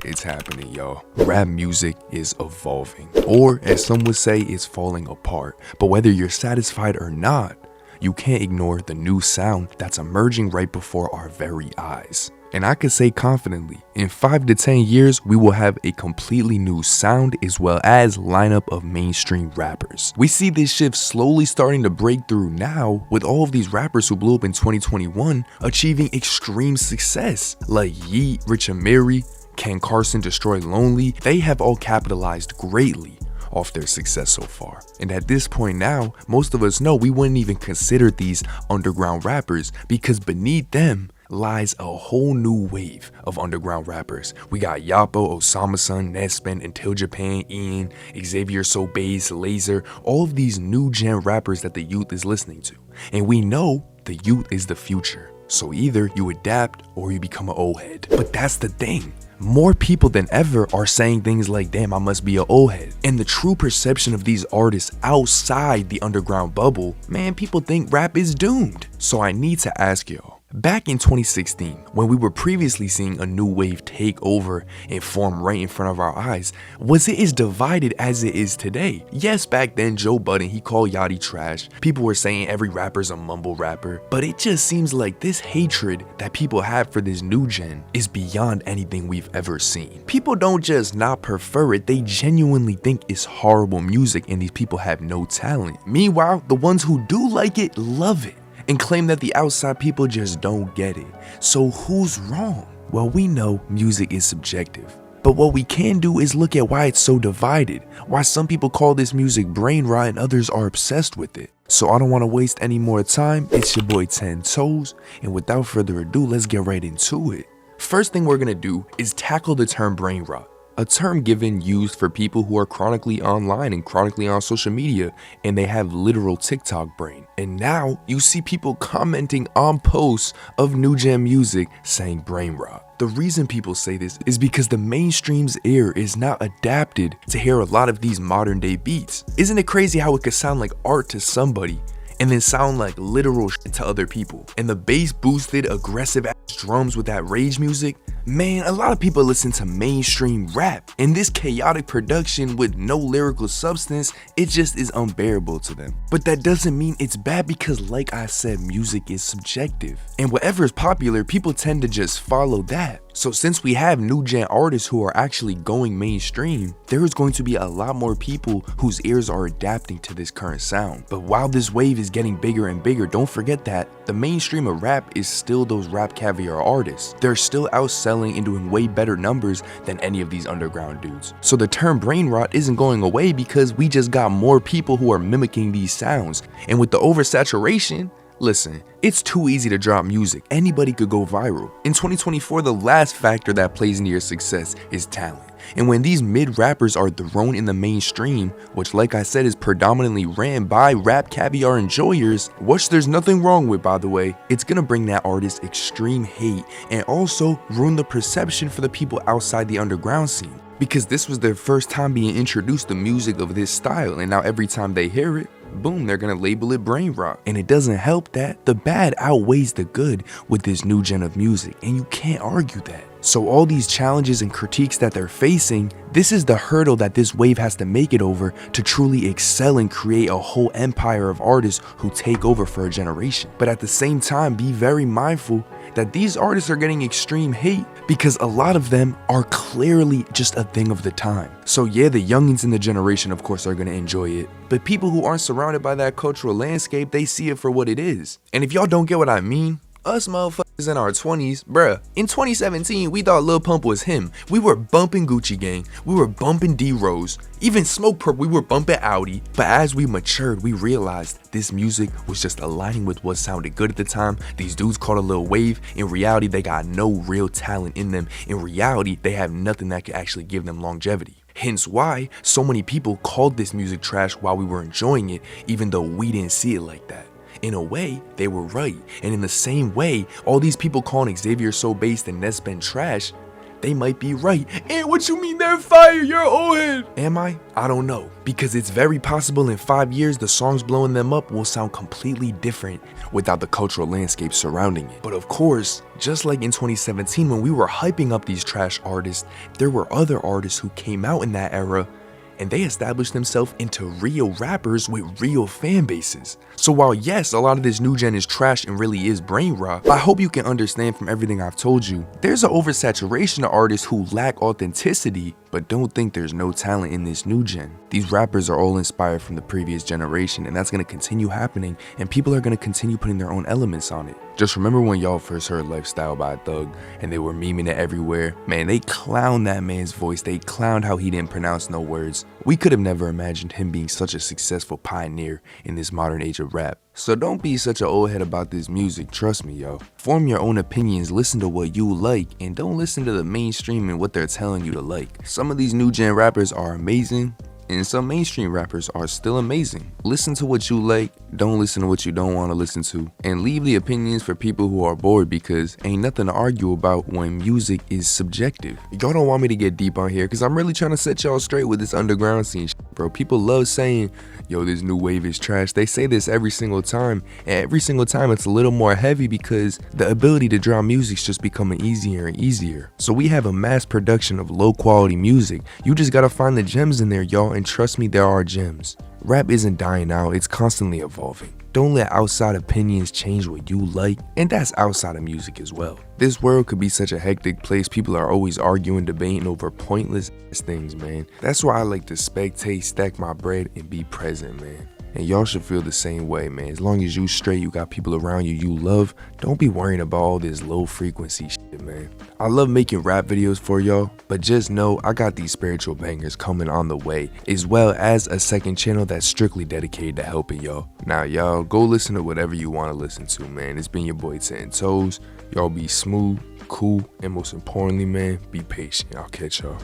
It's happening, y'all. Rap music is evolving, or as some would say, it's falling apart. But whether you're satisfied or not, you can't ignore the new sound that's emerging right before our very eyes. And I can say confidently, in 5 to 10 years, we will have a completely new sound as well as lineup of mainstream rappers. We see this shift slowly starting to break through now, with all of these rappers who blew up in 2021 achieving extreme success, like Yeat, Rich Amiri, Ken Carson, Destroy Lonely. They have all capitalized greatly off their success so far. And at this point now, most of us know we wouldn't even consider these underground rappers because beneath them lies a whole new wave of underground rappers. We got Yapo, Osama-san, Nettspend, Until Japan, Ian, xaiversobased, Laser, all of these new gen rappers that the youth is listening to. And we know the youth is the future. So either you adapt or you become an old head. But that's the thing. More people than ever are saying things like, damn, I must be an old head. And the true perception of these artists outside the underground bubble, man, people think rap is doomed. So I need to ask y'all, back in 2016, when we were previously seeing a new wave take over and form right in front of our eyes, was it as divided as it is today? Yes, back then Joe Budden, he called Yachty trash. People were saying every rapper's a mumble rapper, but it just seems like this hatred that people have for this new gen is beyond anything we've ever seen. People don't just not prefer it, they genuinely think it's horrible music and these people have no talent. Meanwhile, the ones who do like it love it and claim that the outside people just don't get it. So who's wrong? Well, we know music is subjective, but what we can do is look at why it's so divided, why some people call this music brain rot and others are obsessed with it. So I don't want to waste any more time. It's your boy 10 Toes, and without further ado, let's get right into it. First thing we're gonna do is tackle the term brain rot. A term used for people who are chronically online and chronically on social media and they have literal TikTok brain. And now you see people commenting on posts of new gen music saying brain rot. The reason people say this is because the mainstream's ear is not adapted to hear a lot of these modern day beats. Isn't it crazy how it could sound like art to somebody and then sound like literal shit to other people? And the bass boosted aggressive ass drums with that rage music, man, a lot of people listen to mainstream rap, and this chaotic production with no lyrical substance, it just is unbearable to them. But that doesn't mean it's bad because, like I said, music is subjective, and whatever is popular, people tend to just follow that. So since we have new gen artists who are actually going mainstream, there is going to be a lot more people whose ears are adapting to this current sound. But while this wave is getting bigger and bigger, don't forget that the mainstream of rap is still those rap caviar artists. They're still outselling and doing way better numbers than any of these underground dudes. So the term brain rot isn't going away because we just got more people who are mimicking these sounds. And with the oversaturation, listen, it's too easy to drop music. Anybody could go viral. In 2024, the last factor that plays into your success is talent. And when these mid rappers are thrown in the mainstream, which like I said is predominantly ran by rap caviar enjoyers, which there's nothing wrong with by the way, it's gonna bring that artist extreme hate and also ruin the perception for the people outside the underground scene. Because this was their first time being introduced to music of this style, and now every time they hear it, boom, they're gonna label it brain rot. And it doesn't help that the bad outweighs the good with this new gen of music, and you can't argue that. So all these challenges and critiques that they're facing, this is the hurdle that this wave has to make it over to truly excel and create a whole empire of artists who take over for a generation. But at the same time, be very mindful that these artists are getting extreme hate because a lot of them are clearly just a thing of the time. So yeah, the youngins in the generation of course are gonna enjoy it, but people who aren't surrounded by that cultural landscape, they see it for what it is. And if y'all don't get what I mean, us motherfuckers in our 20s, bruh, in 2017, we thought Lil Pump was him. We were bumping Gucci Gang, we were bumping D-Rose, even Smoke Perp, we were bumping Audi. But as we matured, we realized this music was just aligning with what sounded good at the time. These dudes caught a little wave. In reality, they got no real talent in them. In reality, they have nothing that could actually give them longevity. Hence why so many people called this music trash while we were enjoying it, even though we didn't see it like that. In a way, they were right. And in the same way, all these people calling xaiversobased and nettspend trash, they might be right. And what you mean they're fire? You're an old head. Am I? I don't know. Because it's very possible in 5 years the songs blowing them up will sound completely different without the cultural landscape surrounding it. But of course, just like in 2017 when we were hyping up these trash artists, there were other artists who came out in that era and they established themselves into real rappers with real fan bases. So while yes, a lot of this new gen is trash and really is brain rot, I hope you can understand from everything I've told you, there's an oversaturation of artists who lack authenticity, but don't think there's no talent in this new gen. These rappers are all inspired from the previous generation, and that's gonna continue happening, and people are gonna continue putting their own elements on it. Just remember when y'all first heard Lifestyle by Thug, and they were memeing it everywhere. Man, they clowned that man's voice, they clowned how he didn't pronounce no words. We could have never imagined him being such a successful pioneer in this modern age of rap. So don't be such an old head about this music, trust me, yo. Form your own opinions, listen to what you like, and don't listen to the mainstream and what they're telling you to like. Some of these new gen rappers are amazing, and some mainstream rappers are still amazing. Listen to what you like, don't listen to what you don't want to listen to, and leave the opinions for people who are bored because ain't nothing to argue about when music is subjective. Y'all don't want me to get deep on here because I'm really trying to set y'all straight with this underground scene shit, bro. People love saying, yo, this new wave is trash. They say this every single time, and every single time it's a little more heavy because the ability to draw music's just becoming easier and easier. So we have a mass production of low quality music. You just gotta find the gems in there, y'all, and trust me, there are gems. Rap isn't dying out, it's constantly evolving. Don't let outside opinions change what you like, and that's outside of music as well. This world could be such a hectic place, people are always arguing, debating over pointless things, man. That's why I like to spectate, stack my bread, and be present, man. And y'all should feel the same way, man. As long as you straight, you got people around you you love, don't be worrying about all this low frequency shit, man. I love making rap videos for y'all, but just know I got these spiritual bangers coming on the way, as well as a second channel that's strictly dedicated to helping y'all. Now y'all, go listen to whatever you want to listen to, man. It's been your boy 10 Toes. Y'all be smooth, cool, and most importantly, man, be patient. I'll catch y'all.